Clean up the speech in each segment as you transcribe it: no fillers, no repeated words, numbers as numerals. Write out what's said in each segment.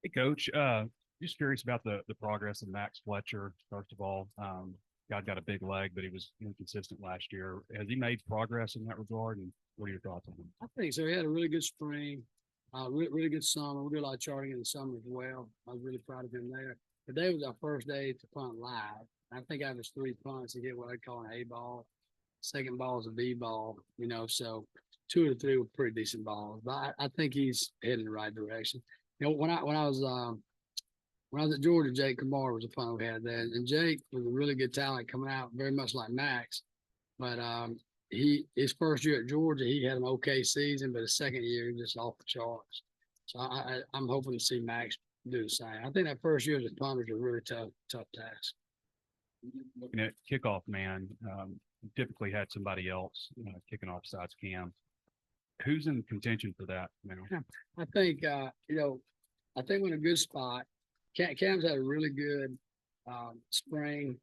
Hey, Coach. Just curious about the progress of Max Fletcher. First of all, God got a big leg, but he was inconsistent last year. Has he made progress in that regard? And what are your thoughts on him? I think so. He had a really good spring, really good summer. We did a lot of charting in the summer as well. I was really proud of him there. Today was our first day to punt live. I think out of his three punts, he hit what I'd call an A ball. Second ball is a B ball, so two of the three were pretty decent balls. But I think he's heading in the right direction. When I was at Georgia, Jake Kamar was a punter we had there, and Jake was a really good talent coming out, very much like Max. But his first year at Georgia, he had an okay season, but his second year, he was just off the charts. So I'm hoping to see Max do the same. I think that first year as a punter is a really tough task. Looking at kickoff, man, typically had somebody else kicking off besides Cam. Who's in contention for that now? I think I think we're in a good spot. Cam's had a really good spring,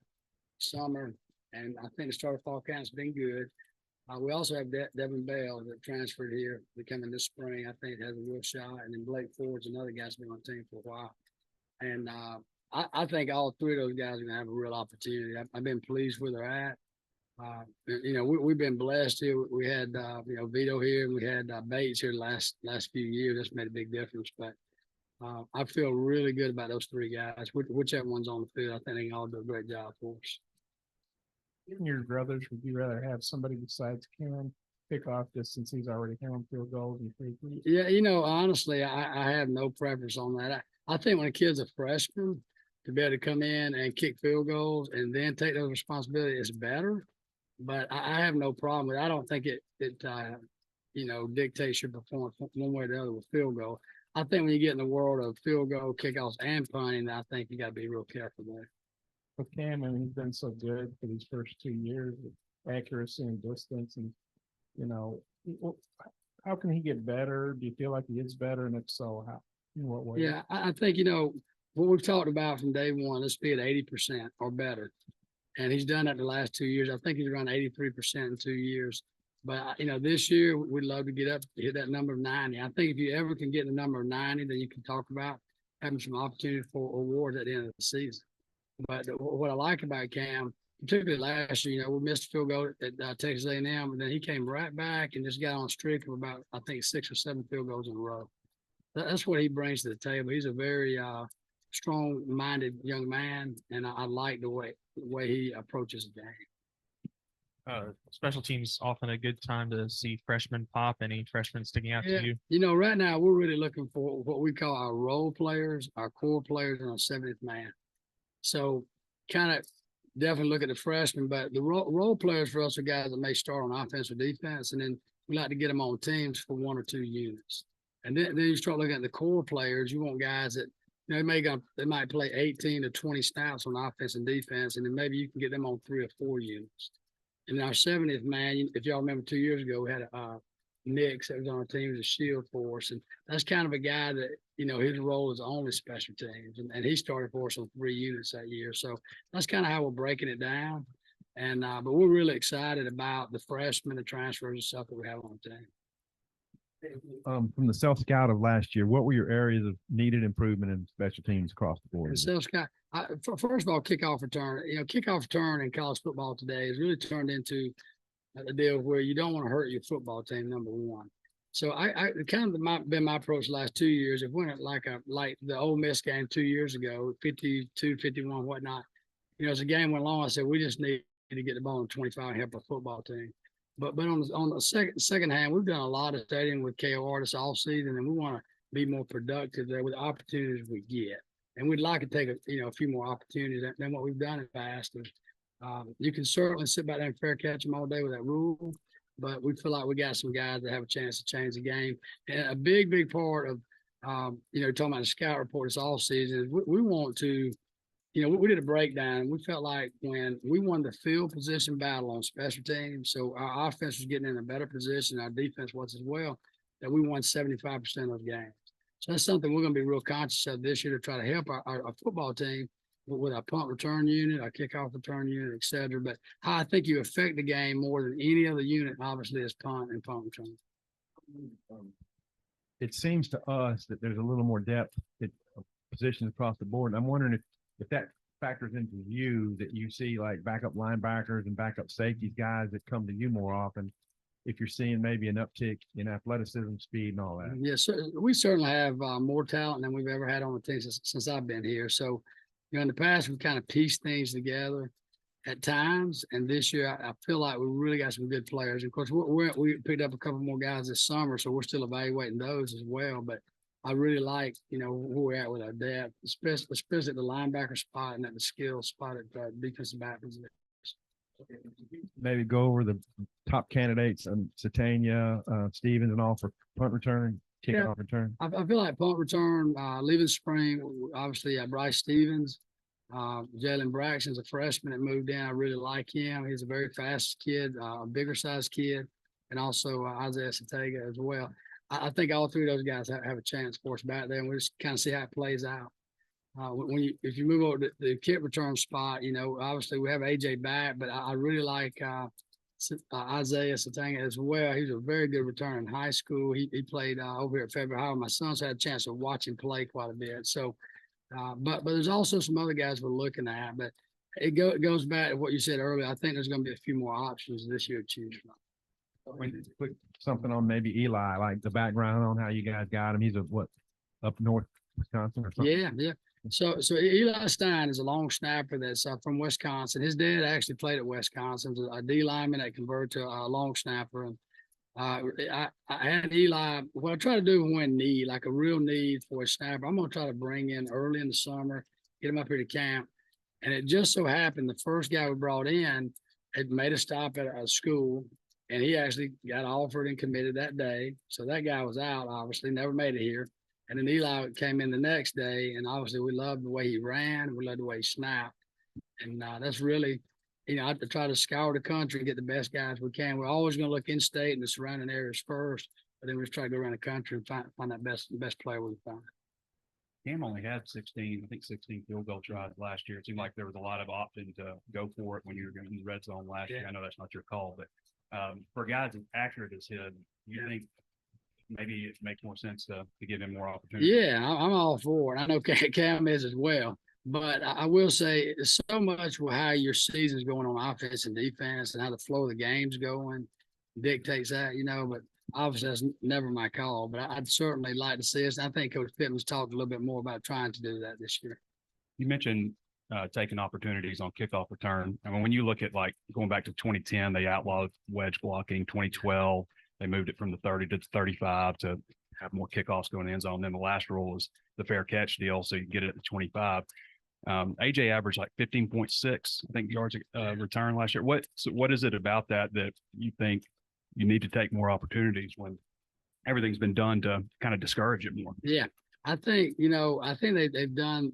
summer, and I think the start of fall camp's been good. We also have Devin Bell that transferred here, coming this spring. I think has a real shot, and then Blake Ford's another guy that's been on the team for a while. And I think all three of those guys are going to have a real opportunity. I've been pleased where they're at. We've been blessed here. We had Vito here, and we had Bates here the last few years. That's made a big difference. But I feel really good about those three guys. Whichever one's on the field, I think they can all do a great job for us. Given your brothers, would you rather have somebody besides Cam pick off just since he's already home field goals and free throws? Yeah, honestly, I have no preference on that. I think when a kid's a freshman, to be able to come in and kick field goals and then take those responsibilities is better. But I have no problem with it. I don't think it dictates your performance one way or the other with field goal. I think when you get in the world of field goal, kickoffs, and punting, I think you got to be real careful there. With Cam, I mean, he's been so good for these first 2 years with accuracy and distance, and how can he get better? Do you feel like he is better, and if so, how? In what way? Yeah, I think what we've talked about from day one. Let's be at 80% or better, and he's done that the last 2 years. I think he's around 83% in 2 years. But this year we'd love to hit that number of 90. I think if you ever can get the number of 90, then you can talk about having some opportunity for awards at the end of the season. But what I like about Cam, particularly last year, we missed a field goal at Texas A&M, and then he came right back and just got on a streak of about, I think, 6 or 7 field goals in a row. That's what he brings to the table. He's a very strong-minded young man, and I like the way he approaches the game. Special teams often a good time to see freshmen pop. Any freshmen sticking out to you? Right now we're really looking for what we call our role players, our core players, and our 70th man. So kind of definitely look at the freshmen, but the role players for us are guys that may start on offense or defense, and then we like to get them on teams for 1 or 2 units. And then you start looking at the core players. You want guys that they might play 18 to 20 snaps on offense and defense, and then maybe you can get them on 3 or 4 units. And our 70th man, if y'all remember 2 years ago, we had Nix that was on our team as a shield for us. And that's kind of a guy that, his role is only special teams. And he started for us on 3 units that year. So that's kind of how we're breaking it down. And but we're really excited about the freshmen, the transfers and stuff that we have on the team. From the Self Scout of last year, what were your areas of needed improvement in special teams across the board? The Self Scout, first of all, kickoff return. Kickoff return in college football today has really turned into a deal where you don't want to hurt your football team, number one. So I kind of been my approach the last 2 years. If we're like the Ole Miss game 2 years ago, 52, 51, whatnot. As the game went along, I said we just need to get the ball in 25 and help our football team. But on the second hand, we've done a lot of studying with KOR this offseason, and we want to be more productive there with the opportunities we get. And we'd like to take a few more opportunities than what we've done in the past. You can certainly sit back there and fair catch them all day with that rule, but we feel like we got some guys that have a chance to change the game. And a big part of talking about the scout report this offseason is we want to. We did a breakdown. We felt like when we won the field position battle on special teams, so our offense was getting in a better position, our defense was as well, that we won 75% of those games. So that's something we're going to be real conscious of this year to try to help our football team with our punt return unit, our kickoff return unit, et cetera. But how I think you affect the game more than any other unit, obviously, is punt and punt return. It seems to us that there's a little more depth positions across the board. And I'm wondering if that factors into you, that you see like backup linebackers and backup safeties, guys that come to you more often, if you're seeing maybe an uptick in athleticism, speed and all that. Yes, sir. We certainly have more talent than we've ever had on the team since I've been here. So, in the past, we've kind of pieced things together at times. And this year, I feel like we really got some good players. Of course, we picked up a couple more guys this summer, so we're still evaluating those as well. But I really like, where we're at with our depth, especially at the linebacker spot and at the skill spot at defensive back position. Maybe go over the top candidates, Satania, Stevens and all for punt return, kickoff return. I feel like punt return, leaving spring, obviously Bryce Stevens, Jalen Braxton's a freshman that moved in. I really like him. He's a very fast kid, a bigger size kid, and also Isaiah Satega as well. I think all three of those guys have a chance for us back there, and we'll just kind of see how it plays out. If you move over to the kick return spot, obviously we have AJ back, but I really like Isaiah Satanga as well. He's a very good returner in high school. He played over here at Fayetteville High. My son's had a chance to watch him play quite a bit. So, but there's also some other guys we're looking at. But it goes back to what you said earlier. I think there's going to be a few more options this year to choose from. Put something on maybe Eli, like the background on how you guys got him. He's up north Wisconsin or something. Yeah. So Eli Stein is a long snapper that's from Wisconsin. His dad actually played at Wisconsin, a D lineman that converted to a long snapper. And I had Eli. What I try to do when need, like a real need for a snapper, I'm gonna try to bring in early in the summer, get him up here to camp. And it just so happened the first guy we brought in had made a stop at a school, and he actually got offered and committed that day. So that guy was out, obviously, never made it here. And then Eli came in the next day, and obviously we loved the way he ran. We loved the way he snapped. And that's really, I have to try to scour the country and get the best guys we can. We're always going to look in state and the surrounding areas first, but then we just try to go around the country and find that best player we can find. Cam only had 16 field goal tries last year. It seemed like there was a lot of option to go for it when you were in the red zone last year. I know that's not your call, but for guys as accurate as him, you think maybe it makes more sense to give him more opportunity? Yeah, I'm all for it. I know Cam is as well. But I will say it's so much with how your season's going on offense and defense and how the flow of the game's going dictates that, but obviously that's never my call. But I'd certainly like to see us. I think Coach Pittman's talked a little bit more about trying to do that this year. You mentioned taking opportunities on kickoff return. I mean, when you look at like going back to 2010, they outlawed wedge blocking. 2012, they moved it from the 30 to the 35 to have more kickoffs going in the end zone. Then the last rule was the fair catch deal, so you get it at the 25. AJ averaged like 15.6, I think, yards return last year. What is it about that you think you need to take more opportunities when everything's been done to kind of discourage it more? Yeah, I think they've done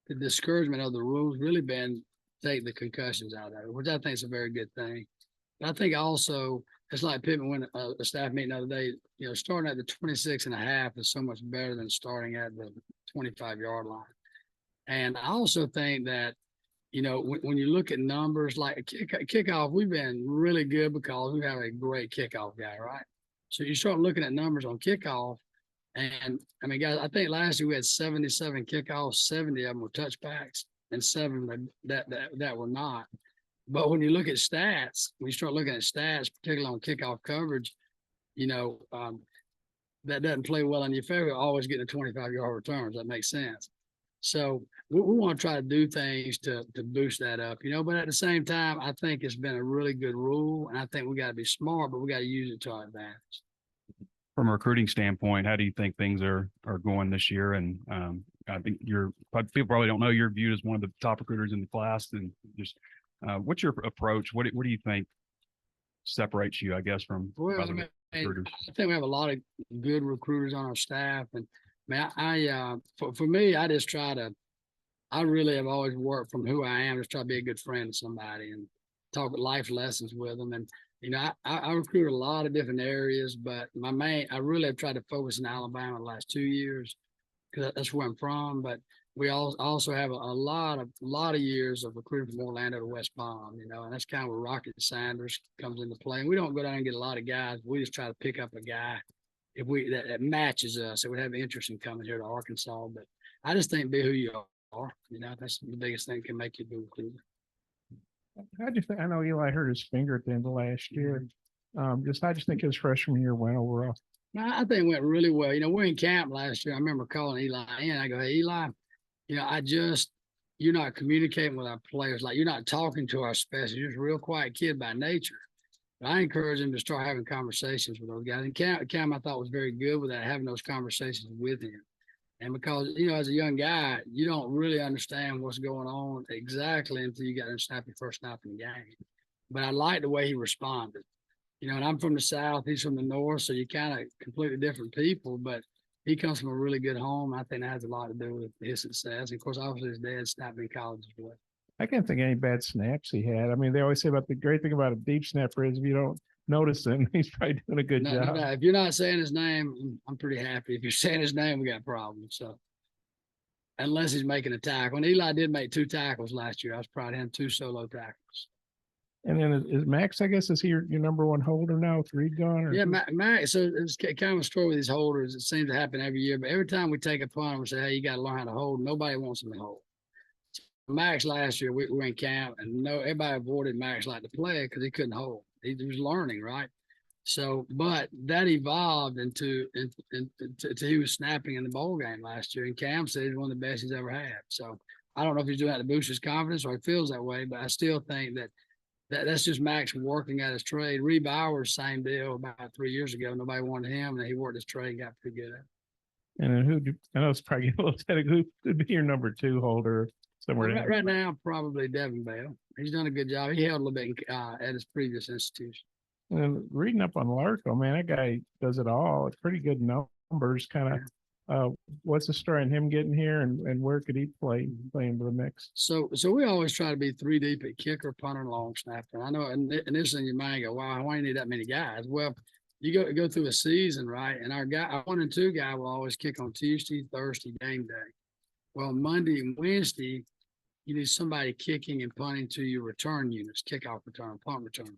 the discouragement of the rules really been take the concussions out of it, which I think is a very good thing. But I think also it's like Pittman went a staff meeting the other day, starting at the 26.5 is so much better than starting at the 25-yard line. And I also think that, when you look at numbers like a kickoff, we've been really good because we have a great kickoff guy, right? So you start looking at numbers on kickoff, and I mean, guys, I think last year we had 77 kickoffs, 70 of them were touchbacks, and 7 that were not. But when you look at stats, when you start looking at stats, particularly on kickoff coverage, that doesn't play well in your favor. Always get the 25-yard returns. That makes sense. So we want to try to do things to boost that up, but at the same time, I think it's been a really good rule, and I think we got to be smart, but we got to use it to our advantage. From a recruiting standpoint, how do you think things are going this year? And I think people probably don't know you're viewed as one of the top recruiters in the class. And just what's your approach? What do you think separates you, I guess, from other recruiters? I think we have a lot of good recruiters on our staff, and for me, I just I really have always worked from who I am, just try to be a good friend to somebody and talk life lessons with them. And, I recruit a lot of different areas, but I really have tried to focus in Alabama the last 2 years because that's where I'm from. But we also have a lot of years of recruiting from Orlando to West Palm, and that's kind of where Rocket Sanders comes into play. And we don't go down and get a lot of guys. We just try to pick up a guy that matches us, that would have interest in coming here to Arkansas. But I just think be who you are. That's the biggest thing can make you do it. How'd you think, I know Eli hurt his finger at the end of last year. Just how'd you think his freshman year went overall? I think it went really well. We're in camp last year. I remember calling Eli in. I go, hey, Eli, you're not communicating with our players. Like, you're not talking to our specialists. You're just a real quiet kid by nature. But I encourage him to start having conversations with those guys. And Cam, I thought was very good with that, having those conversations with him. And because, as a young guy, you don't really understand what's going on exactly until you got to snap your first snap in the game. But I like the way he responded. And I'm from the South, he's from the North, so you kind of completely different people, but he comes from a really good home. I think that has a lot to do with his success. And of course, obviously his dad snapped in college as well. I can't think of any bad snaps he had. I mean, they always say about the great thing about a deep snapper is if you don't notice him, he's probably doing a good job. If you're not saying his name, I'm pretty happy. If you're saying his name, we got problems. So unless he's making a tackle. And Eli did make 2 tackles last year. I was proud of him, 2 solo tackles. And then is Max, I guess, is he your number 1 holder now with Reed gone? Or yeah, Max. So it's kind of a story with these holders. It seems to happen every year. But every time we take a punt, we say, hey, you got to learn how to hold. Nobody wants him to hold. Max last year, we were in camp, and everybody avoided Max like to play because he couldn't hold. He was learning, right? So, but that evolved into he was snapping in the bowl game last year. And Cam said he's one of the best he's ever had. So I don't know if he's doing that to boost his confidence or he feels that way, but I still think that's just Max working at his trade. Reed Bowers, same deal about 3 years ago. Nobody wanted him, and he worked his trade and got pretty good at it. And then I know it's probably a little technical, who would be your number 2 holder somewhere? Right now, probably Devin Bell. He's done a good job. He held a little bit at his previous institution. And reading up on Larko, man, that guy does it all. It's pretty good numbers. Kind of, what's the story on him getting here, and where could he play into the mix? So we always try to be 3 deep at kicker, punter, and long snapper. I know initially in your mind go, wow, why do you need that many guys? Well, you go through a season, right? And our 1 and 2 guy will always kick on Tuesday, Thursday, game day. Well, Monday and Wednesday, you need somebody kicking and punting to your return units, kickoff return, punt return.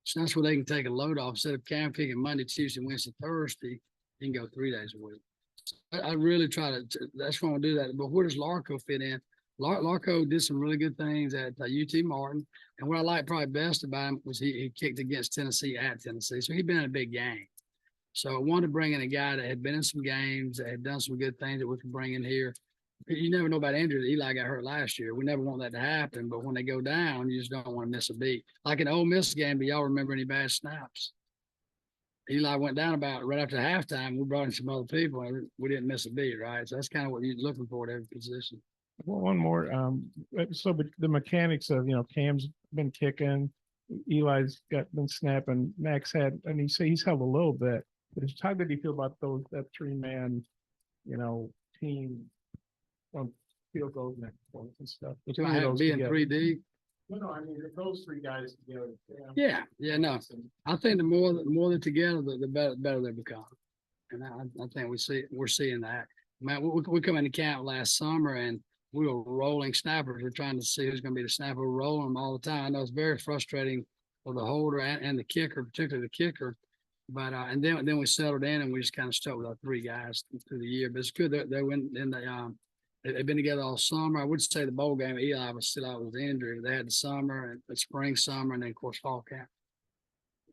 So that's where they can take a load off. Instead of Cam kicking Monday, Tuesday, Wednesday, Thursday, you can go 3 days a week. So I really try to that's why I do that. But where does Larko fit in? Larko did some really good things at UT Martin. And what I like probably best about him was he kicked against Tennessee at Tennessee. So he'd been in a big game. So I wanted to bring in a guy that had been in some games, that had done some good things that we could bring in here. You never know about injuries. Eli got hurt last year. We never want that to happen, but when they go down, you just don't want to miss a beat. Like an Ole Miss game, do y'all remember any bad snaps? Eli went down about right after halftime. We brought in some other people, and we didn't miss a beat, right? So that's kind of what you're looking for at every position. Well, one more. But the mechanics of, Cam's been kicking, Eli's been snapping, Max had, and he's held a little bit. But how did you feel about that 3-man, team on field goals and stuff? You're talking about being 3D. No, I mean those 3 guys together. Yeah, no. I think the more they're together, the better they become, and I think we're seeing that. Man, we come into camp last summer and we were rolling snappers. We're trying to see who's going to be the snapper. We're rolling them all the time. I know it's very frustrating for the holder and the kicker, particularly the kicker. But and then we settled in and we just kind of stuck with our 3 guys through the year. But it's good that they went in the they've been together all summer. I would say the bowl game, Eli was still out with injury. They had the summer and the spring, summer, and then of course fall camp.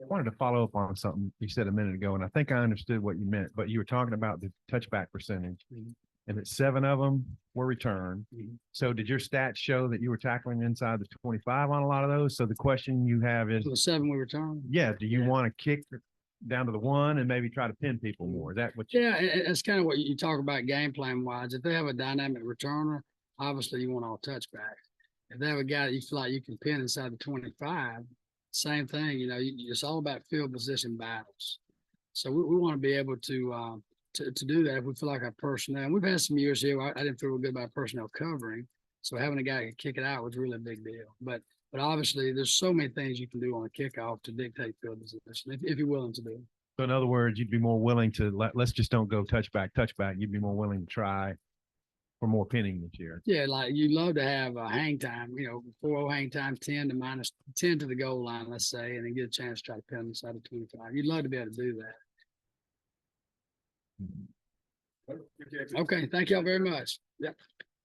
I wanted to follow up on something you said a minute ago, and I think I understood what you meant, but you were talking about the touchback percentage, and that 7 of them were returned. So did your stats show that you were tackling inside the 25 on a lot of those? So the question you have is, So the 7 we returned. yeah, do you want to kick down to the 1 and maybe try to pin people more? Is that what you? Yeah, it's kind of what you talk about game plan wise. If they have a dynamic returner, obviously you want all touchbacks. If they have a guy that you feel like you can pin inside the 25, same thing. It's all about field position battles. So we want to be able to do that if we feel like our personnel. And we've had some years here I didn't feel real good about personnel covering, so having a guy who could kick it out was really a big deal. But obviously, there's so many things you can do on a kickoff to dictate field position if you're willing to do it. So in other words, you'd be more willing to let's just don't go touchback. You'd be more willing to try for more pinning this year. Yeah, like you love to have a hang time, 4-0 hang time, 10 to minus 10 to the goal line, let's say, and then get a chance to try to pin inside of 25. You'd love to be able to do that. Okay, thank y'all very much. Yep.